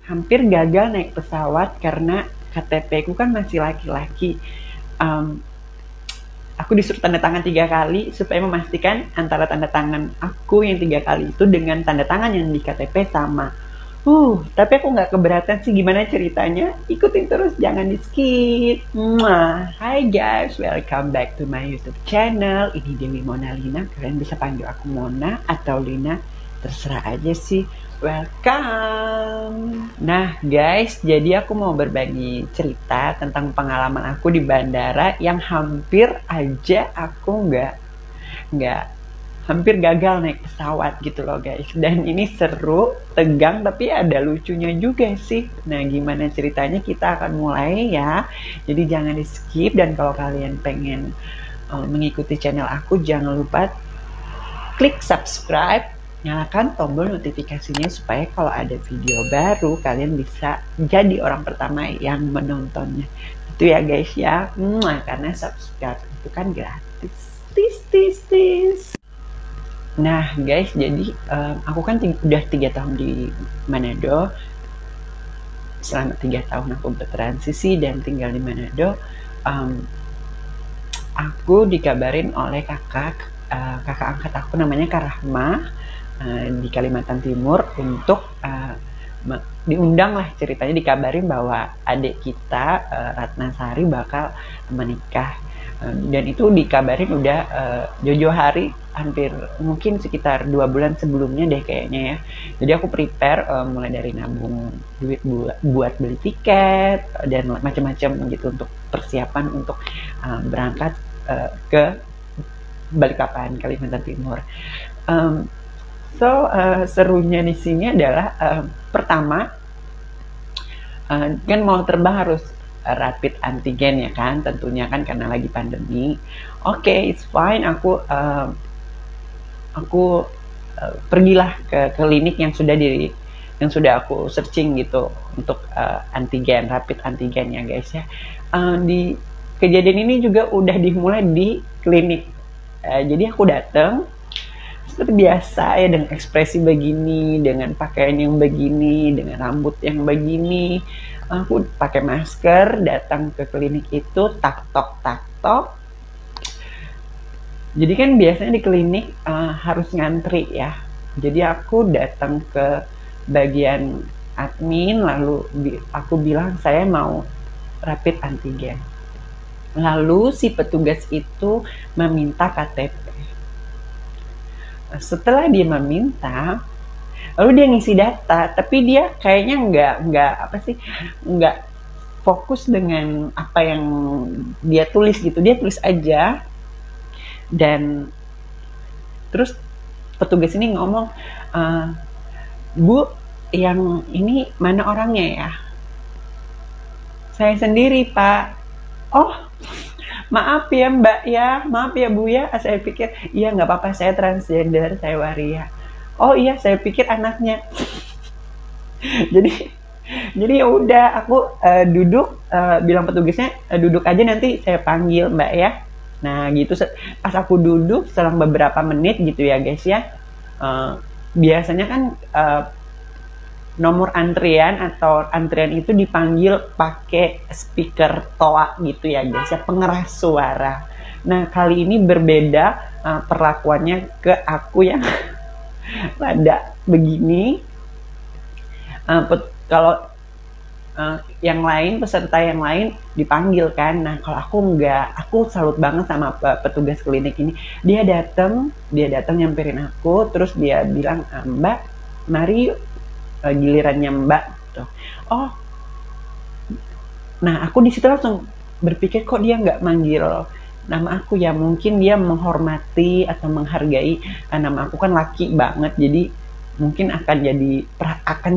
hampir gagal naik pesawat karena KTP ku kan masih laki-laki. Um, aku disuruh tanda tangan 3 kali supaya memastikan antara tanda tangan aku yang 3 kali itu dengan tanda tangan yang di KTP sama. Tapi aku nggak keberatan sih, gimana ceritanya? Ikutin terus, jangan di skip. Mwah. Hai guys, welcome back to my YouTube channel. Ini Dewi Mona Lina. Kalian bisa panggil aku Mona atau Lina, terserah aja sih. Welcome. Nah guys, jadi aku mau berbagi cerita tentang pengalaman aku di bandara yang hampir aja aku nggak hampir gagal naik pesawat gitu loh guys. Dan ini seru, tegang, tapi ada lucunya juga sih. Nah gimana ceritanya, kita akan mulai ya. Jadi jangan di skip, dan kalau kalian pengen mengikuti channel aku, jangan lupa klik subscribe, nyalakan tombol notifikasinya supaya kalau ada video baru kalian bisa jadi orang pertama yang menontonnya. Itu ya guys ya. Karena subscribe itu kan gratis. Tis. Nah guys, jadi aku kan udah 3 tahun di Manado. Selama 3 tahun aku bertransisi dan tinggal di Manado. Aku dikabarin oleh kakak angkat aku, namanya Kak Rahma, di Kalimantan Timur, untuk diundang lah ceritanya, dikabarin bahwa adik kita Ratna Sari bakal menikah. Dan itu dikabarin udah jauh-jauh hari, hampir mungkin sekitar 2 bulan sebelumnya deh kayaknya ya. Jadi aku prepare mulai dari nabung duit buat beli tiket dan macam-macam gitu untuk persiapan untuk berangkat ke Balikpapan, Kalimantan Timur. Serunya di sini adalah pertama kan mau terbang harus rapid antigen ya kan, tentunya kan karena lagi pandemi. Oke, it's fine. Aku pergilah ke klinik yang sudah aku searching gitu untuk antigen, rapid antigen ya guys ya. Di kejadian ini juga udah dimulai di klinik. Jadi aku datang seperti biasa ya, dengan ekspresi begini, dengan pakaian yang begini, dengan rambut yang begini. Aku pakai masker, datang ke klinik itu, tak tok. Jadi kan biasanya di klinik harus ngantri ya. Jadi aku datang ke bagian admin, lalu aku bilang saya mau rapid antigen. Lalu si petugas itu meminta KTP. Setelah dia meminta, lalu dia ngisi data, tapi dia kayaknya nggak fokus dengan apa yang dia tulis gitu. Dia tulis aja, dan terus petugas ini ngomong, Bu, yang ini mana orangnya ya? Saya sendiri Pak. Oh, maaf ya Mbak ya, maaf ya Bu ya. Saya pikir, iya nggak apa-apa, saya transgender, saya waria. Oh iya, saya pikir anaknya. jadi ya udah, aku duduk, bilang petugasnya duduk aja, nanti saya panggil Mbak ya. Nah gitu, pas aku duduk selang beberapa menit gitu ya guys ya, biasanya kan nomor antrian atau antrian itu dipanggil pakai speaker toa gitu ya guys ya, pengeras suara. Nah kali ini berbeda perlakuannya ke aku yang rada begini. Kalau yang lain, peserta yang lain dipanggil kan. Nah kalau aku enggak, aku salut banget sama petugas klinik ini. Dia datang nyamperin aku, terus dia bilang, Mbak, mari yuk. Gilirannya Mbak gitu. Oh, nah aku di situ langsung berpikir, kok dia nggak manggil nama aku ya? Mungkin dia menghormati atau menghargai nama aku, kan laki banget, jadi mungkin akan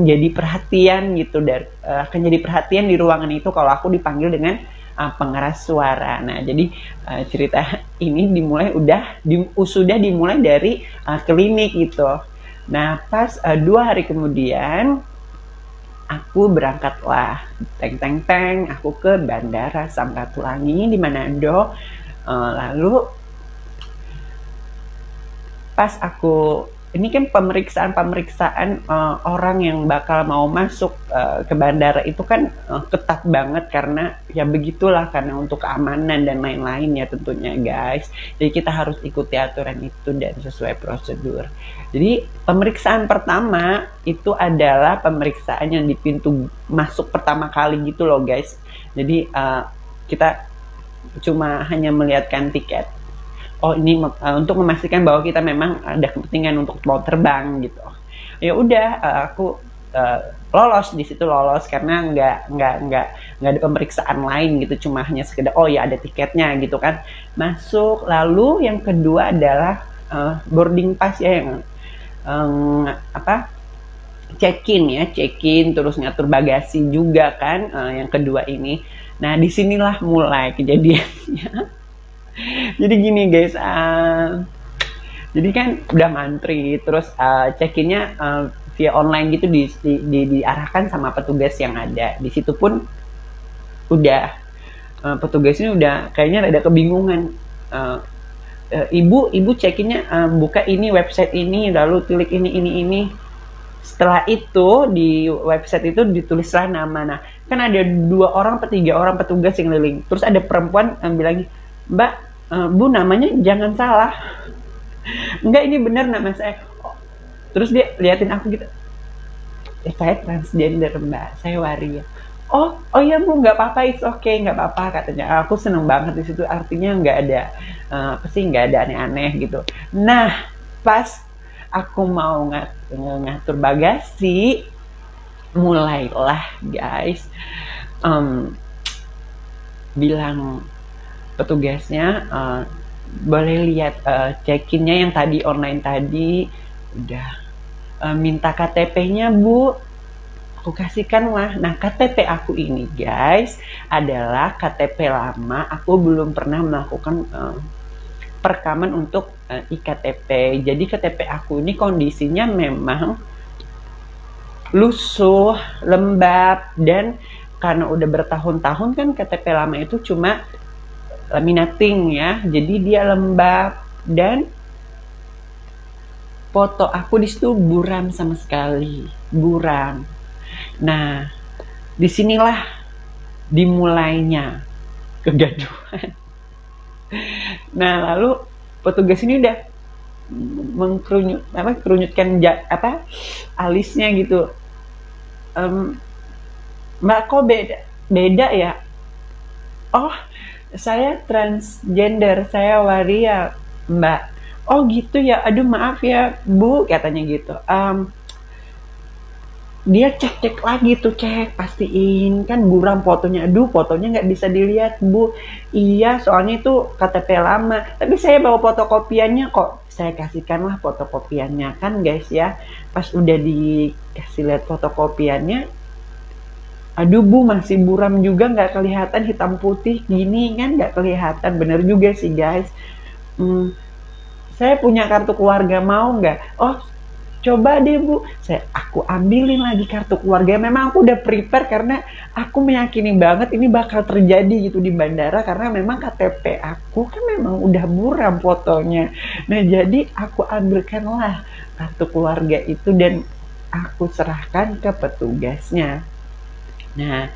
jadi perhatian gitu, akan jadi perhatian di ruangan itu kalau aku dipanggil dengan pengeras suara. Nah jadi cerita ini sudah dimulai dari klinik gitu. Nah pas 2 hari kemudian aku berangkatlah, teng, aku ke Bandara Samratulangi di Manado. Lalu pas aku ini kan pemeriksaan orang yang bakal mau masuk ke bandara itu kan ketat banget, karena ya begitulah, karena untuk keamanan dan lain-lain ya tentunya guys. Jadi kita harus ikuti aturan itu dan sesuai prosedur. Jadi pemeriksaan pertama itu adalah pemeriksaan yang di pintu masuk pertama kali gitu loh guys. Jadi kita cuma hanya melihatkan tiket. Oh ini untuk memastikan bahwa kita memang ada kepentingan untuk mau terbang gitu. Ya udah, aku lolos di situ, lolos karena nggak ada pemeriksaan lain gitu, cuma hanya sekedar oh ya ada tiketnya gitu kan, masuk. Lalu yang kedua adalah boarding pass ya, yang check-in ya, check-in, terus ngatur bagasi juga kan, yang kedua ini. Nah disinilah mulai kejadiannya. Jadi gini guys, jadi kan udah ngantri, terus check-innya via online gitu, diarahkan sama petugas yang ada di situ. Pun udah petugasnya udah kayaknya ada kebingungan, ibu check-innya buka ini website ini, lalu klik ini. Setelah itu di website itu ditulislah nama. Nah kan ada 2 orang atau 3 orang petugas yang keliling, terus ada perempuan bilang, Mbak, Bu namanya jangan salah. Enggak, ini benar nama saya. Terus dia liatin aku gitu, saya transgender Mbak, saya waria. Oh ya Bu, nggak apa-apa, it's okay, nggak apa-apa katanya. Aku seneng banget di situ, artinya nggak ada nggak ada aneh-aneh gitu. Nah pas aku mau ngatur bagasi, mulailah guys bilang petugasnya, boleh lihat check-innya yang tadi online tadi, udah minta KTP-nya Bu. Aku kasihkan lah. Nah KTP aku ini guys adalah KTP lama, aku belum pernah melakukan perekaman untuk iktp. Jadi KTP aku ini kondisinya memang lusuh, lembab, dan karena udah bertahun-tahun kan KTP lama itu cuma laminating ya, jadi dia lembab, dan foto aku di situ buram sama sekali, buram. Nah disinilah dimulainya kegaduhan. Nah lalu petugas ini udah kerunyutkan alisnya gitu, Mbak kok beda ya? Oh saya transgender, saya waria Mbak. Oh gitu ya, aduh maaf ya Bu katanya gitu. Dia cek lagi tuh, pastiin kan buram fotonya. Aduh fotonya nggak bisa dilihat Bu. Iya soalnya itu KTP lama, tapi saya bawa fotokopiannya kok. Saya kasihkanlah fotokopiannya kan guys ya. Pas udah dikasih lihat fotokopiannya, aduh Bu masih buram juga, nggak kelihatan, hitam putih gini kan nggak kelihatan. Bener juga sih guys. Saya punya kartu keluarga, mau nggak? Oh coba deh Bu, aku ambilin lagi kartu keluarga. Memang aku udah prepare karena aku meyakini banget ini bakal terjadi gitu di bandara, karena memang KTP aku kan memang udah buram fotonya. Nah jadi aku ambilkanlah kartu keluarga itu dan aku serahkan ke petugasnya. Nah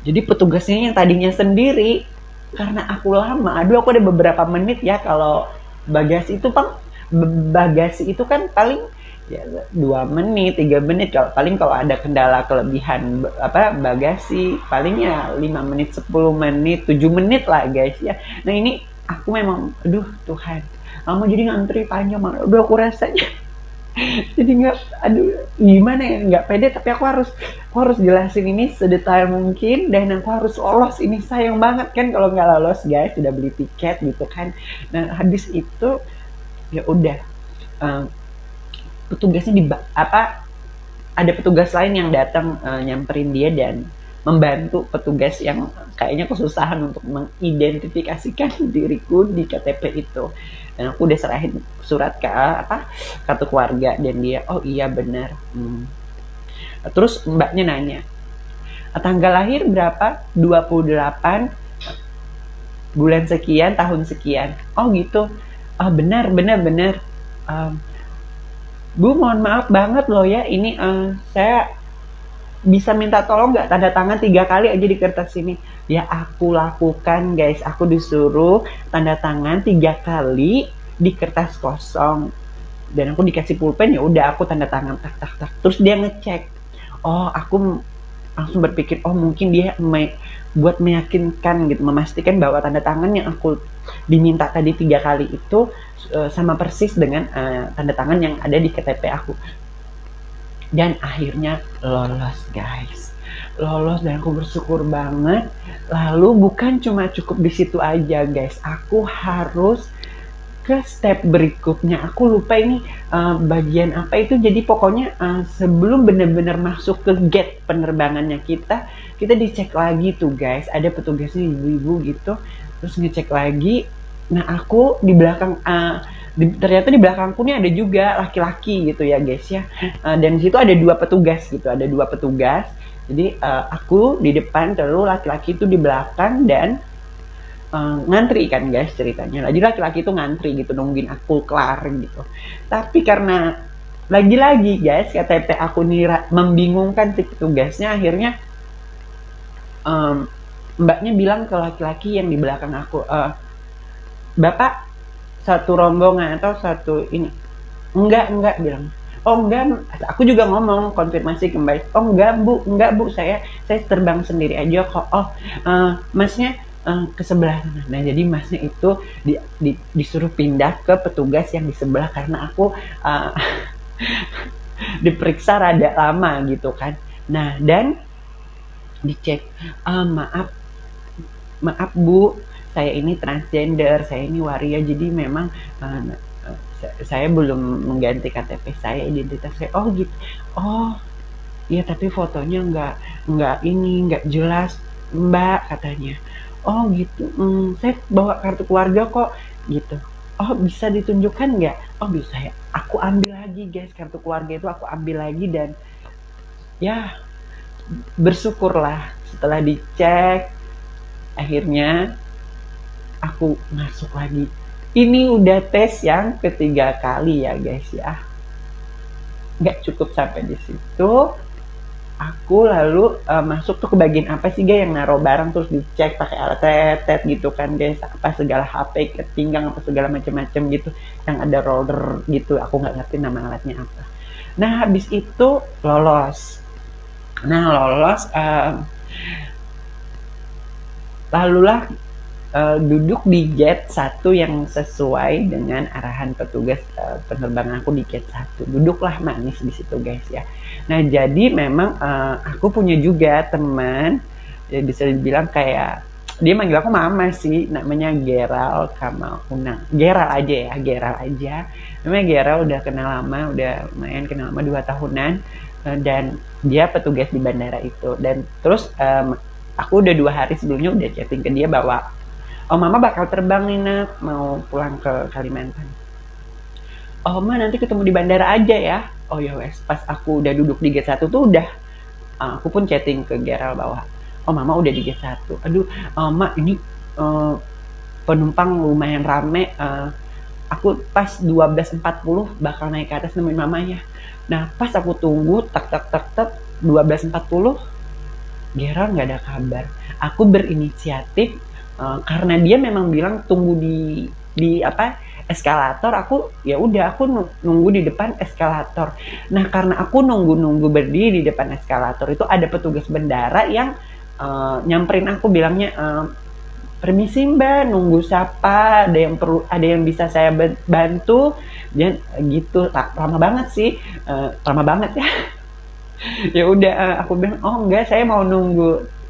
jadi petugasnya yang tadinya sendiri, karena aku lama, aku ada beberapa menit ya, kalau bagasi itu kan paling ya 2 menit, 3 menit, kalau ada kendala kelebihan bagasi palingnya 5 menit, 10 menit, 7 menit lah guys ya. Nah ini aku memang aduh Tuhan, lama jadi ngantri panjang banget, aku rasanya jadi gimana ya, nggak pede, tapi aku harus jelasin ini sedetail mungkin, dan aku harus lolos. Ini sayang banget kan kalau nggak lolos guys, sudah beli tiket gitu kan. Nah habis itu ya udah, petugasnya ada petugas lain yang datang nyamperin dia dan membantu petugas yang kayaknya kesusahan untuk mengidentifikasikan diriku di KTP itu. Dan aku udah serahin surat ke kartu keluarga, dan dia oh iya benar. Terus mbaknya nanya, tanggal lahir berapa? 28 bulan sekian tahun sekian. Oh gitu. Oh benar. Bu, mohon maaf banget loh ya, ini saya bisa minta tolong nggak tanda tangan 3 kali aja di kertas ini. Ya aku lakukan guys, aku disuruh tanda tangan 3 kali di kertas kosong, dan aku dikasih pulpen, ya udah aku tanda tangan tak tak tak, terus dia ngecek. Oh, aku langsung berpikir, oh mungkin dia buat meyakinkan gitu, memastikan bahwa tanda tangan yang aku diminta tadi 3 kali itu sama persis dengan tanda tangan yang ada di KTP aku. Dan akhirnya lolos guys, lolos, dan aku bersyukur banget. Lalu bukan cuma cukup di situ aja guys, aku harus ke step berikutnya. Aku lupa ini bagian apa itu. Jadi pokoknya sebelum benar-benar masuk ke gate penerbangannya kita dicek lagi tuh guys, ada petugasnya ibu-ibu gitu, terus ngecek lagi. Nah aku di belakang ternyata di belakangku nih ada juga laki-laki gitu ya guys ya. Dan di situ ada 2 petugas gitu, ada 2 petugas. Jadi aku di depan, terus laki-laki itu di belakang, dan ngantri kan guys ceritanya. Jadi laki-laki itu ngantri gitu, nungguin aku kelar gitu. Tapi karena lagi-lagi guys KTP aku nih membingungkan si petugasnya, akhirnya mbaknya bilang ke laki-laki yang di belakang aku, Bapak satu rombongan atau satu ini? Enggak bilang. Oh enggak, aku juga ngomong konfirmasi kembali. Oh enggak bu, saya terbang sendiri aja kok. Oh masnya ke sebelah sana. Nah jadi masnya itu disuruh pindah ke petugas yang di sebelah, karena aku diperiksa rada lama gitu kan. Nah dan dicek, maaf bu, saya ini transgender, saya ini waria, jadi memang saya belum mengganti KTP saya, identitas saya. Oh gitu. Oh iya, tapi fotonya nggak jelas mbak, katanya. Oh gitu. Saya bawa kartu keluarga kok gitu. Oh bisa ditunjukkan nggak? Oh bisa ya. Aku ambil lagi guys kartu keluarga itu, aku ambil lagi, dan ya bersyukurlah setelah dicek akhirnya aku masuk lagi. Ini udah tes yang ketiga kali ya guys ya. Nggak cukup sampai di situ, aku lalu masuk tuh ke bagian apa sih guys, yang naruh barang terus dicek pakai alat tetet gitu kan guys, apa segala HP ketinggang apa segala macam-macam gitu, yang ada roller gitu, aku nggak ngerti nama alatnya apa. Nah habis itu lolos. Nah lolos, lalulah duduk di gate 1 yang sesuai dengan arahan petugas penerbangan aku di gate 1. Duduklah manis di situ guys ya. Nah jadi memang aku punya juga teman, ya bisa dibilang kayak dia manggil aku mama sih, namanya Geral Kamal Unang. Geral aja ya, Geral aja. Namanya Geral, udah kenal lama, udah lumayan kenal lama 2 tahunan, dan dia petugas di bandara itu. Dan terus aku udah 2 hari sebelumnya udah chatting ke dia bahwa oh mama bakal terbang nih nak, mau pulang ke Kalimantan. Oh ma nanti ketemu di bandara aja ya. Oh ya wes, pas aku udah duduk di gate 1 tuh udah aku pun chatting ke Geral bahwa oh mama udah di gate 1. Aduh ma ini penumpang lumayan rame, aku pas 12.40 bakal naik ke atas nemuin mama ya. Nah pas aku tunggu tak 12.40 Geral nggak ada kabar. Aku berinisiatif, karena dia memang bilang tunggu di apa eskalator, aku ya udah aku nunggu di depan eskalator. Nah karena aku nunggu berdiri di depan eskalator itu, ada petugas bandara yang nyamperin aku, bilangnya permisi mbak, nunggu siapa, ada yang bisa saya bantu, dan gitu. Lama banget sih, lama banget ya. Ya udah aku bilang oh enggak, saya mau nunggu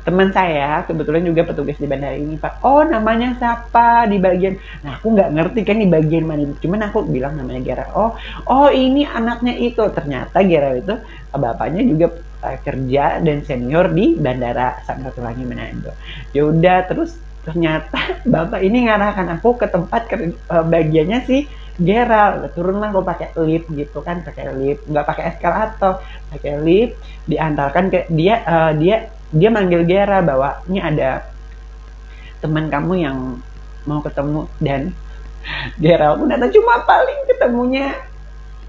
teman saya, kebetulan juga petugas di bandara ini pak. Oh namanya siapa di bagian, nah aku nggak ngerti kan di bagian mana, cuman aku bilang namanya Gera. Oh ini anaknya itu. Ternyata Gera itu bapaknya juga kerja dan senior di bandara Samratulangi Manado. Ya udah, terus ternyata bapak ini ngarahkan aku ke tempat bagiannya si Gera. Turunlah aku pakai lift gitu kan, pakai lift, nggak pakai eskalator, pakai lift, diantarkan ke dia manggil Gera bahwa ini ada teman kamu yang mau ketemu. Dan Gera pun datang, cuma paling ketemunya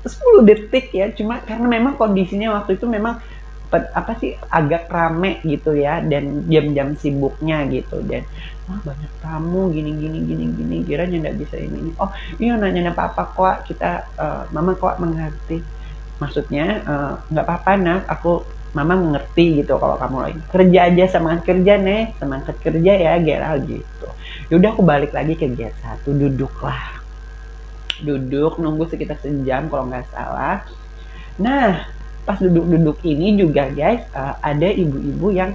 10 detik ya, cuma karena memang kondisinya waktu itu memang apa sih agak rame gitu ya, dan jam-jam sibuknya gitu, dan banyak tamu gini kiranya nggak bisa ini. Oh iya, nanya apa kok, kita mama kok mengerti, maksudnya nggak apa-apa nak, mama mengerti gitu, kalau kamu lagi kerja aja, semangat kerja nih, semangat kerja ya Gerald gitu. Yaudah aku balik lagi ke gate 1, duduk nunggu sekitar sejam kalau nggak salah. Nah pas duduk ini juga guys, ada ibu-ibu yang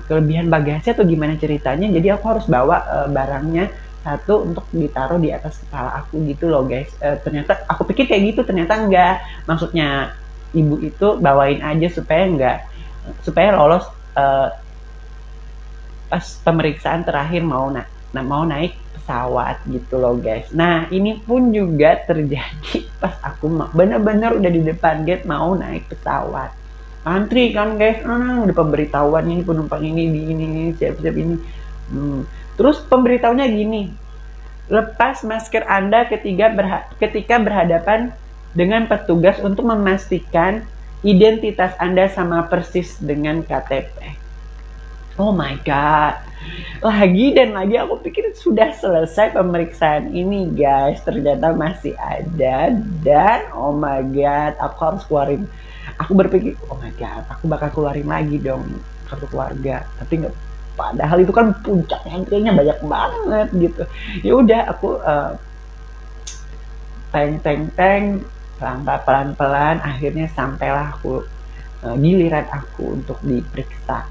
kelebihan bagasi atau gimana ceritanya, jadi aku harus bawa barangnya satu untuk ditaruh di atas kepala aku gitu loh guys. Ternyata aku pikir kayak gitu, ternyata enggak, maksudnya ibu itu bawain aja supaya lolos pas pemeriksaan terakhir mau naik pesawat gitu loh guys. Nah ini pun juga terjadi pas aku bener-bener udah di depan gate mau naik pesawat, antri kan guys, udah pemberitahuan ini penumpang ini siap-siap ini. Terus pemberitahunya gini, lepas masker Anda ketika berhadapan dengan petugas untuk memastikan identitas Anda sama persis dengan KTP. Oh my god, lagi dan lagi aku pikir sudah selesai pemeriksaan ini guys, ternyata masih ada, dan oh my god, aku harus keluarin. Aku berpikir, oh my god, aku bakal keluarin lagi dong kartu keluarga, tapi nggak, padahal itu kan puncaknya antrinya banyak banget gitu. Ya udah aku teng pelan-pelan, akhirnya sampailah aku giliran aku untuk diperiksa.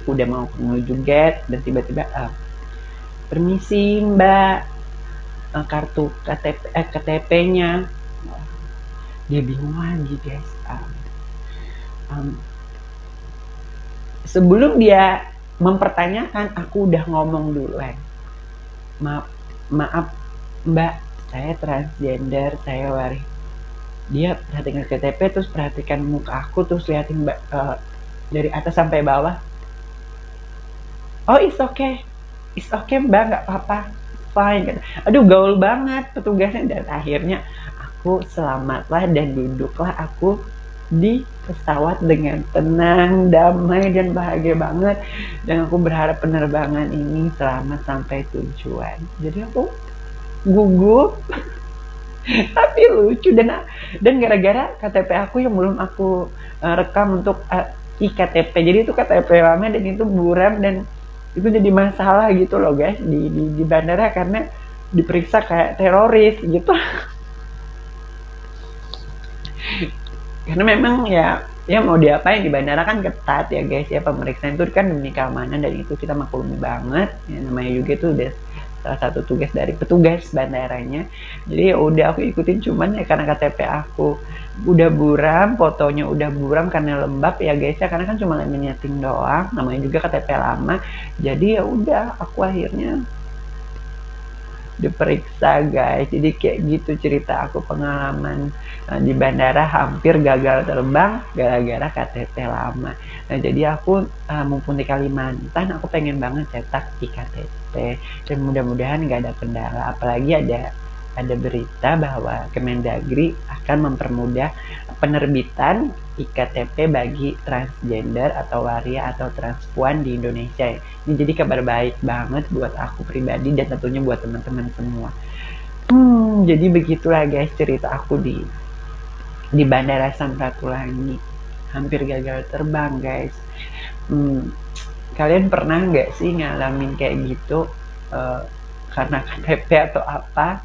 Udah mau menuju gate, dan tiba-tiba permisi mbak, kartu KTP-nya. Dia bingung lagi guys. Sebelum dia mempertanyakan, aku udah ngomong duluan. Maaf mbak, saya transgender, saya waris. Dia perhatikan KTP, terus perhatikan muka aku, terus liatin mbak dari atas sampai bawah. Oh it's okay mbak, nggak apa-apa, fine. Aduh gaul banget petugasnya, dan akhirnya aku selamatlah dan duduklah aku di pesawat dengan tenang, damai, dan bahagia banget. Dan aku berharap penerbangan ini selamat sampai tujuan. Jadi aku gugup tapi lucu, dan gara-gara KTP aku yang belum aku rekam untuk iktp, jadi itu KTP lama dan itu buram, dan itu jadi masalah gitu loh guys di bandara, karena diperiksa kayak teroris gitu. Karena memang ya mau diapain, di bandara kan ketat ya guys ya, pemeriksaan itu kan demi keamanan, dan itu kita maklumi banget ya, namanya juga itu udah salah satu tugas dari petugas bandaranya. Jadi ya udah aku ikutin, cuman ya karena KTP aku udah buram, fotonya udah buram karena lembab ya guys ya, karena kan cuma laminating doang, namanya juga KTP lama. Jadi ya udah aku akhirnya diperiksa guys. Jadi kayak gitu cerita aku, pengalaman di bandara hampir gagal terbang gara-gara KTP lama. Nah jadi aku mumpung di Kalimantan, aku pengen banget cetak iktp, dan mudah-mudahan nggak ada kendala. Apalagi ada berita bahwa Kemendagri akan mempermudah penerbitan iktp bagi transgender atau waria atau transpuan di Indonesia. Ini jadi kabar baik banget buat aku pribadi, dan tentunya buat teman-teman semua. Jadi begitulah guys cerita aku di Bandara Samratulangi, hampir gagal terbang guys. Kalian pernah nggak sih ngalamin kayak gitu karena KTP atau apa?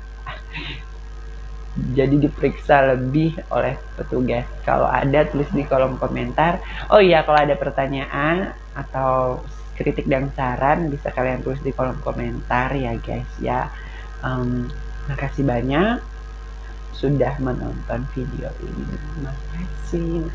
Jadi diperiksa lebih oleh petugas. Kalau ada, tulis di kolom komentar. Oh iya, kalau ada pertanyaan atau kritik dan saran bisa kalian tulis di kolom komentar ya guys ya. Makasih banyak sudah menonton video ini. Makasih.